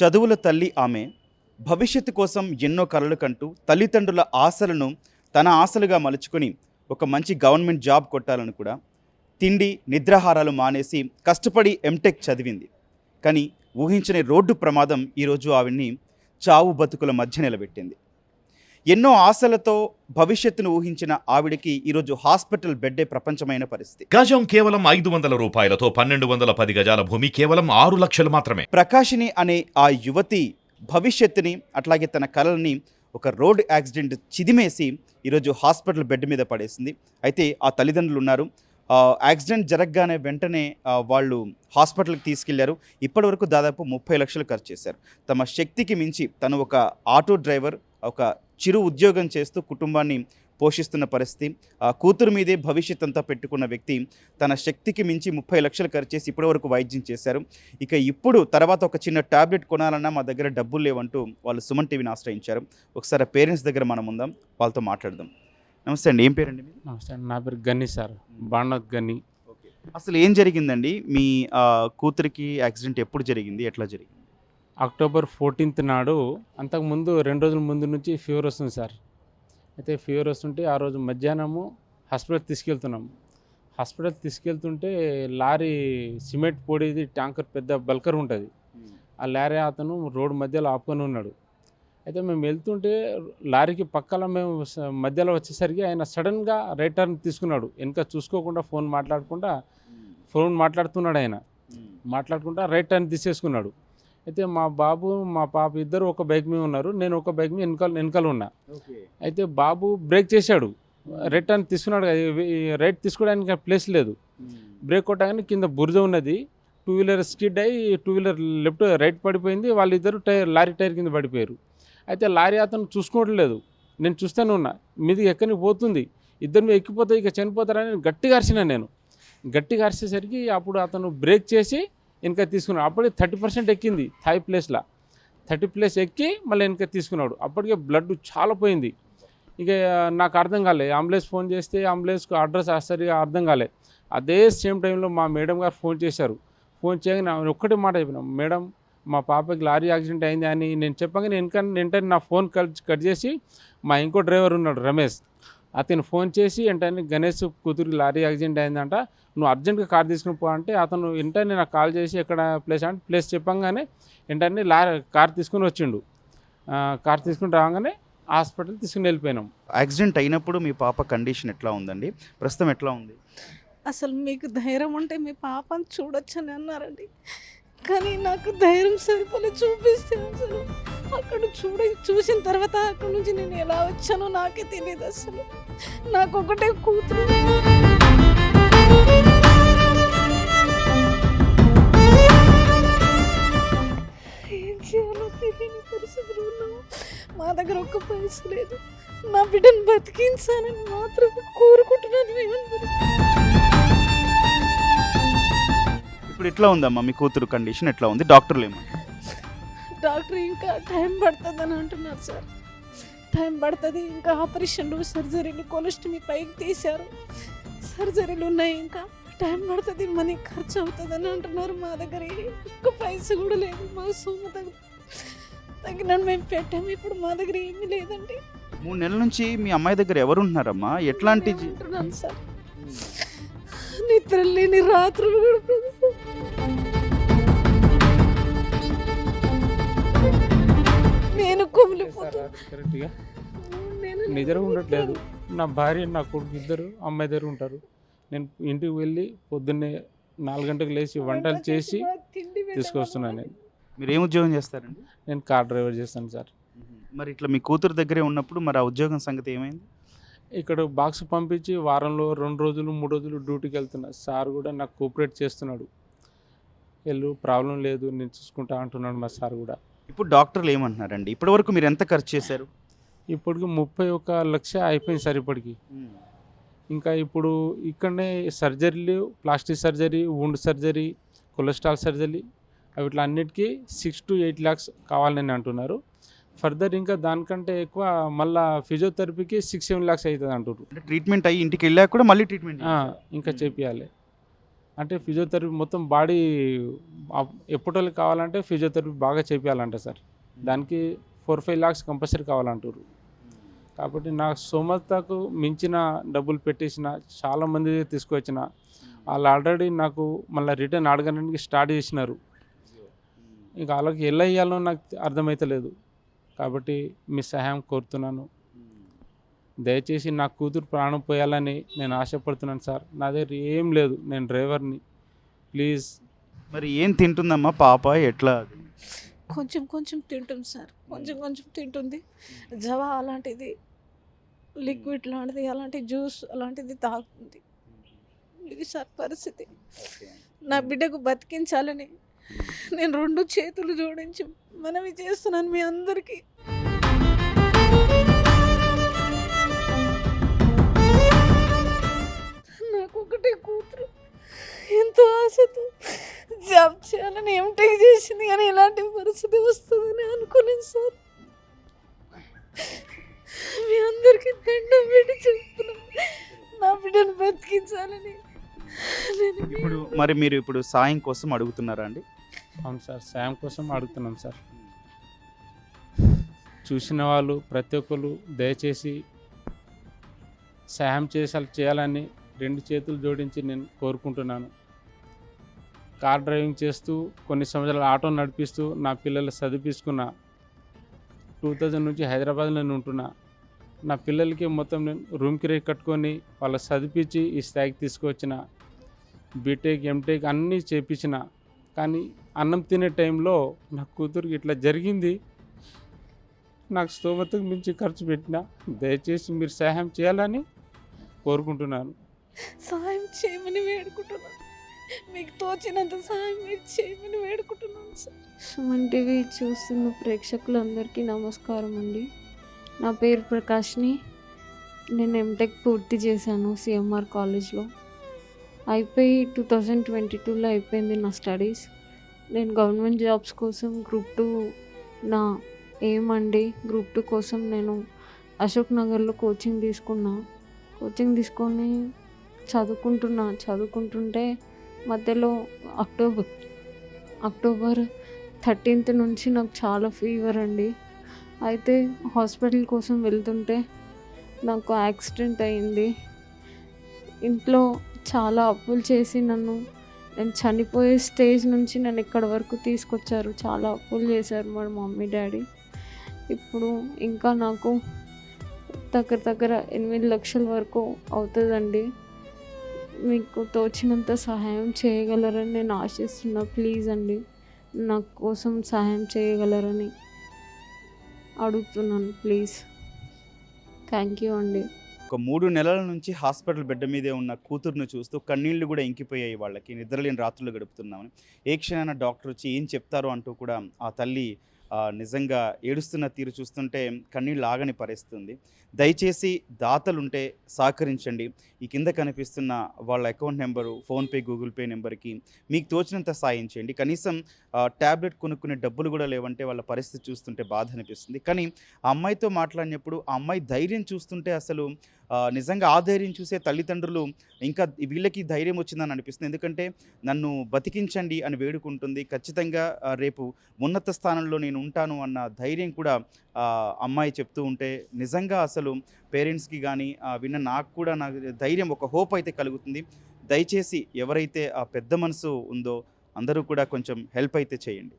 చదువుల తల్లి ఆమె భవిష్యత్తు కోసం ఎన్నో కలలు కంటూ తల్లిదండ్రుల ఆశలను తన ఆశలుగా మలుచుకొని ఒక మంచి గవర్నమెంట్ జాబ్ కొట్టాలని కూడా తిండి నిద్రాహారాలు మానేసి కష్టపడి ఎంటెక్ చదివింది. కానీ ఊహించని రోడ్డు ప్రమాదం ఈరోజు ఆవిడ్ని చావు బతుకుల మధ్య నిలబెట్టింది. ఎన్నో ఆశలతో భవిష్యత్తును ఊహించిన ఆవిడకి ఈరోజు హాస్పిటల్ బెడ్డే ప్రపంచమైన పరిస్థితి. గజం కేవలం 500 రూపాయలతో 1210 గజాల భూమి కేవలం 6 లక్షలు మాత్రమే. ప్రకాశిని అనే ఆ యువతి భవిష్యత్తుని అట్లాగే తన కలల్ని ఒక రోడ్ యాక్సిడెంట్ చిదిమేసి ఈరోజు హాస్పిటల్ బెడ్ మీద పడేసింది. అయితే ఆ తల్లిదండ్రులు ఉన్నారు. యాక్సిడెంట్ జరగగానే వెంటనే వాళ్ళు హాస్పిటల్కి తీసుకెళ్లారు. ఇప్పటివరకు దాదాపు 30 లక్షలు ఖర్చు చేశారు. తమ శక్తికి మించి తను ఒక ఆటో డ్రైవర్, ఒక చిరు ఉద్యోగం చేస్తూ కుటుంబాన్ని పోషిస్తున్న పరిస్థితి. కూతురు మీదే భవిష్యత్ అంతా పెట్టుకున్న వ్యక్తి తన శక్తికి మించి 30 లక్షలు ఖర్చు చేసి ఇప్పటివరకు వైద్యం చేశారు. ఇక ఇప్పుడు తర్వాత ఒక చిన్న టాబ్లెట్ కొనాలన్నా మా దగ్గర డబ్బులు లేవంటూ వాళ్ళు సుమన్ టీవీని ఆశ్రయించారు. ఒకసారి పేరెంట్స్ దగ్గర మనం ఉందాం, వాళ్ళతో మాట్లాడదాం. నమస్తే అండి, ఏం పేరండి మీరు? నమస్తే అండి, నా పేరు గని సార్, బాణత్ గని. ఓకే, అసలు ఏం జరిగిందండి? మీ కూతురికి యాక్సిడెంట్ ఎప్పుడు జరిగింది, ఎట్లా జరిగింది? అక్టోబర్ 14th నాడు, అంతకుముందు 2 రోజుల ముందు నుంచి ఫీవర్ వస్తుంది సార్. అయితే ఫీవర్ వస్తుంటే ఆ రోజు మధ్యాహ్నము హాస్పిటల్కి తీసుకెళ్తున్నాం. హాస్పిటల్కి తీసుకెళ్తుంటే లారీ సిమెంట్ పొడిది ట్యాంకర్ పెద్ద బల్కర్ ఉంటుంది, ఆ లారీ అతను రోడ్డు మధ్యలో ఆపుకొని ఉన్నాడు. అయితే మేము వెళ్తుంటే లారీకి పక్కన మేము మధ్యలో వచ్చేసరికి ఆయన సడన్గా రైట్ టర్న్ తీసుకున్నాడు. వెనక చూసుకోకుండా ఫోన్ మాట్లాడుతున్నాడు. ఆయన మాట్లాడుకుంటా రైట్ టర్న్ తీసేసుకున్నాడు. అయితే మా బాబు మా పాప ఇద్దరు ఒక బైక్ మీద ఉన్నారు, నేను ఒక బైక్ మీద వెనకాల ఉన్నా. అయితే బాబు బ్రేక్ చేశాడు, రైట్ టర్న్ తీసుకున్నాడు. రైట్ తీసుకోవడానికి ప్లేస్ లేదు. బ్రేక్ కొట్టగానే కింద బురద ఉన్నది, 2 వీలర్ స్కిడ్ అయ్యి 2 వీలర్ లెఫ్ట్ రైట్ పడిపోయింది. వాళ్ళిద్దరు లారీ టైర్ కింద పడిపోయారు. అయితే లారీ అతను చూసుకోవట్లేదు, నేను చూస్తూనే ఉన్నా, మీది ఎక్కడికి పోతుంది, ఇద్దరు మీద ఎక్కిపోతే ఇక చనిపోతారని గట్టిగా అరిచినా. నేను గట్టిగా అరిచేసరికి అప్పుడు అతను బ్రేక్ చేసి వెనక తీసుకున్నాడు. అప్పటికి 30% ఎక్కింది, థాయ్ ప్లేస్లో 30 ప్లేస్ ఎక్కి మళ్ళీ వెనక తీసుకున్నాడు. అప్పటికే బ్లడ్ చాలా పోయింది. ఇక నాకు అర్థం కాలేదు, అంబులెన్స్ ఫోన్ చేస్తే అంబులెన్స్కు అడ్రస్ సరిగా అర్థం కాలేదు. అదే సేమ్ టైంలో మా మేడం గారు ఫోన్ చేశారు. ఫోన్ చేయగానే ఒక్కటే మాట చెప్పినాం, మేడం మా పాపకి లారీ యాక్సిడెంట్ అయింది అని నేను చెప్పగానే వెంటనే నా ఫోన్ కట్ చేసి మా ఇంకో డ్రైవర్ ఉన్నాడు రమేష్, అతను ఫోన్ చేసి వెంటనే గణేష్ కూతురికి లారీ యాక్సిడెంట్ అయిందంట, నువ్వు అర్జెంట్గా కార్ తీసుకుని పో అంటే అతను వెంటనే నాకు కాల్ చేసి ఎక్కడ ప్లేస్ అంటే ప్లేస్ చెప్పంగానే వెంటనే కార్ తీసుకుని వచ్చిండు. కార్ తీసుకుని రాగానే హాస్పిటల్ తీసుకుని వెళ్ళిపోయినాం. యాక్సిడెంట్ అయినప్పుడు మీ పాప కండిషన్ ఎట్లా ఉందండి, ప్రస్తుతం ఎట్లా ఉంది? అసలు మీకు ధైర్యం ఉంటే మీ పాపని చూడొచ్చని అన్నారండి, కానీ నాకు ధైర్యం సరిపోలే. చూపిస్తే అసలు అక్కడ చూసిన తర్వాత అక్కడ నుంచి నేను ఎలా వచ్చానో నాకే తెలియదు. అసలు నాకు ఒకటే కూతురు, ఏం చేయాలో తెలియని పరిస్థితులు ఉన్నాము. మా దగ్గర ఒక్క పైస లేదు. నా బిడ్డను బతికించాలని మాత్రం కోరుకుంటున్నాను. మేమందరం ఇప్పుడు ఎట్లా ఉందమ్మా మీ కూతురు కండిషన్ ఎట్లా ఉంది? డాక్టర్లు ఏమన్నా? డాక్టర్ ఇంకా టైం పడుతుందని అంటున్నారు సార్. టైం పడుతుంది, ఇంకా ఆపరేషన్లు, సర్జరీలు, కొలెస్ట్రాల్ పైకి తీశారు, సర్జరీలు ఉన్నాయి, ఇంకా టైం పడుతుంది, మనీ ఖర్చు అవుతుందని అంటున్నారు. మా దగ్గర ఒక్క పైస కూడా లేదు. మా సొమ్ము తగినట్టు మేము పెట్టాము. ఇప్పుడు మా దగ్గర ఏమీ లేదండి. 3 నెలల నుంచి మీ అమ్మాయి దగ్గర ఎవరు ఉంటున్నారమ్మా? ఎట్లాంటి అంటున్నాను సార్, నిద్ర లేని రాత్రులు గడుపుతుంది సార్. నేను కరెక్ట్గా నిద్ర ఉండట్లేదు. నా భార్య నా కొడుకు ఇద్దరు అమ్మాయి దగ్గర ఉంటారు. నేను ఇంటికి వెళ్ళి పొద్దున్నే 4 గంటలకు లేచి వంటలు చేసి తీసుకొస్తున్నాను. మీరు ఏం ఉద్యోగం చేస్తారండి? నేను కార్ డ్రైవర్ చేస్తాను సార్. మరి ఇట్లా మీ కూతురు దగ్గరే ఉన్నప్పుడు మరి ఆ ఉద్యోగం సంగతి ఏమైంది? ఇక్కడ బాక్స్ పంపించి వారంలో 2 రోజులు 3 రోజులు డ్యూటీకి వెళ్తున్నా. సార్ కూడా నాకు కోఆపరేట్ చేస్తున్నాడు, వెళ్ళు ప్రాబ్లం లేదు నేను చూసుకుంటా అంటున్నాడు మా సార్ కూడా. ఇప్పుడు డాక్టర్లు ఏమంటున్నారండి? ఇప్పటి వరకు మీరు ఎంత ఖర్చు చేశారు? ఇప్పటికి 31 లక్ష అయిపోయింది సార్ ఇప్పటికి. ఇంకా ఇప్పుడు ఇక్కడనే సర్జరీలు, plastic surgery, wound surgery, cholesterol surgery, వీటి అన్నిటికీ 6 to 8 lakhs కావాలని అంటున్నారు. ఫర్దర్ ఇంకా దానికంటే ఎక్కువ మళ్ళీ ఫిజియోథెరపీకి 6-7 lakhs అవుతుంది అంటారు. ట్రీట్మెంట్ అయ్యి ఇంటికి వెళ్ళాక కూడా మళ్ళీ ట్రీట్మెంట్ ఇంకా చేపియాలి. అంటే ఫిజియోథెరపీ మొత్తం బాడీ ఎప్పటికి కావాలంటే ఫిజియోథెరపీ బాగా చేపించాలంట సార్. దానికి 4-5 lakhs కంపల్సరీ కావాలంటారు. కాబట్టి నా స్తోమతకు మించిన డబ్బులు పెట్టేసిన చాలామంది తీసుకొచ్చిన వాళ్ళు ఆల్రెడీ నాకు మళ్ళీ రిటర్న్ అడగడానికి స్టార్ట్ చేసినారు. ఇంకా వాళ్ళకి ఎలా ఇవ్వాలో నాకు అర్థమవుతలేదు. కాబట్టి మీ సహాయం కోరుతున్నాను. దయచేసి నా కూతురు ప్రాణం పోయాలని నేను ఆశపడుతున్నాను సార్. నా దగ్గర ఏం లేదు, నేను డ్రైవర్ని. ప్లీజ్. మరి ఏం తింటుందమ్మా పాప? ఎట్లా? కొంచెం కొంచెం తింటుంది సార్, కొంచెం కొంచెం తింటుంది. జవా అలాంటిది, లిక్విడ్ లాంటిది, అలాంటి జ్యూస్ అలాంటిది తాగుతుంది. ఇది సార్ పరిస్థితి. నా బిడ్డకు బతికించాలని నేను 2 చేతులు జోడించి మనవి చేస్తున్నాను మీ అందరికీ. నాకు ఒకటే కూతురు, ఎంతో ఆశతో జాబ్ చేయాలని ఎంటెక్ చేసింది, కానీ ఇలాంటి పరిస్థితి వస్తుందని అనుకోలేదు సార్. మీ అందరికీ దండం పెట్టి చెప్తున్నాను, నా బిడ్డను బతికించాలని. మీరు ఇప్పుడు సాయం కోసం అడుగుతున్నారా అండి? అవును సార్, సాయం కోసం అడుగుతున్నాం సార్. చూసిన వాళ్ళు ప్రతి ఒక్కరు దయచేసి సాయం చేయాలని 2 చేతులు జోడించి నేను కోరుకుంటున్నాను. కార్ డ్రైవింగ్ చేస్తూ కొన్ని సంవత్సరాలు ఆటో నడిపిస్తూ నా పిల్లలు చదివించుకున్న. 2000 నుంచి హైదరాబాద్లో నేను ఉంటున్నా. నా పిల్లలకి మొత్తం నేను రూమ్ కిరాయి కట్టుకొని వాళ్ళకి చదివించి ఈ స్థాయికి తీసుకొచ్చిన. బీటెక్ ఎంటెక్ అన్నీ చేపించిన. కానీ అన్నం తినే టైంలో నా కూతురికి ఇట్లా జరిగింది. నాకు స్తోమతకు మించి ఖర్చు పెట్టిన. దయచేసి మీరు సహాయం చేయాలని కోరుకుంటున్నాను. సహాయం చేయమని వేడుకుంటున్నాను. మీకు తోచినంత సహాయం మీరు చేయమని వేడుకుంటున్నాను సార్. సుమన్ టీవీ చూస్తున్న ప్రేక్షకులందరికీ నమస్కారం అండి. నా పేరు ప్రకాష్ని. నేను ఎంటెక్ పూర్తి చేశాను సిఎంఆర్ కాలేజ్లో. అయిపోయి 2022లో అయిపోయింది నా స్టడీస్. నేను గవర్నమెంట్ జాబ్స్ కోసం గ్రూప్ 2 నా ఎయిమ్ అండి. గ్రూప్ 2 కోసం నేను అశోక్ నగర్లో కోచింగ్ తీసుకొని చదువుకుంటుంటే మధ్యలో అక్టోబర్ 13th నుంచి నాకు చాలా ఫీవర్ అండి. అయితే హాస్పిటల్ కోసం వెళ్తుంటే నాకు యాక్సిడెంట్ అయింది. ఇంట్లో చాలా అప్పులు చేసి నేను చనిపోయే స్టేజ్ నుంచి నన్ను ఇక్కడి వరకు తీసుకొచ్చారు. చాలా అప్పులు చేశారు మా మమ్మీ డాడీ. ఇప్పుడు ఇంకా నాకు దగ్గర 8 లక్షల వరకు అవుతుందండి. మీకు తోచినంత సహాయం చేయగలరని నేను ఆశిస్తున్నా. ప్లీజ్ అండి, నా కోసం సహాయం చేయగలరని అడుగుతున్నాను. ప్లీజ్. థ్యాంక్ యూ అండి. ఒక 3 నెలల నుంచి హాస్పిటల్ బెడ్ మీదే ఉన్న కూతురును చూస్తూ కన్నీళ్లు కూడా ఇంకిపోయాయి వాళ్ళకి. నిద్రలేని రాత్రులు గడుపుతున్నామని. ఏ క్షణాన డాక్టర్ వచ్చి ఏం చెప్తారో అంటూ కూడా ఆ తల్లి నిజంగా ఏడుస్తున్న తీరు చూస్తుంటే కన్నీళ్ళు ఆగని పరిస్థితుంది. దయచేసి దాతలుంటే సహకరించండి. ఈ కింద కనిపిస్తున్న వాళ్ళ account number, PhonePe, Google pay నెంబర్కి మీకు తోచినంత సాయం చేయండి. కనీసం ట్యాబ్లెట్ కొనుక్కునే డబ్బులు కూడా లేవంటే వాళ్ళ పరిస్థితి చూస్తుంటే బాధ అనిపిస్తుంది. కానీ ఆ అమ్మాయితో మాట్లాడినప్పుడు ఆ అమ్మాయి ధైర్యం చూస్తుంటే అసలు నిజంగా ఆ ధైర్యం చూసే తల్లిదండ్రులు ఇంకా వీళ్ళకి ధైర్యం వచ్చిందని అనిపిస్తుంది. ఎందుకంటే నన్ను బతికించండి అని వేడుకుంటుంది. ఖచ్చితంగా రేపు ఉన్నత స్థానంలో నేను ఉంటాను అన్న ధైర్యం కూడా అమ్మాయి చెప్తూ ఉంటే నిజంగా అసలు పేరెంట్స్కి కానీ విన్న నాకు కూడా నాకు ధైర్యం, ఒక హోప్ అయితే కలుగుతుంది. దయచేసి ఎవరైతే ఆ పెద్ద మనసు ఉందో అందరూ కూడా కొంచెం హెల్ప్ అయితే చేయండి.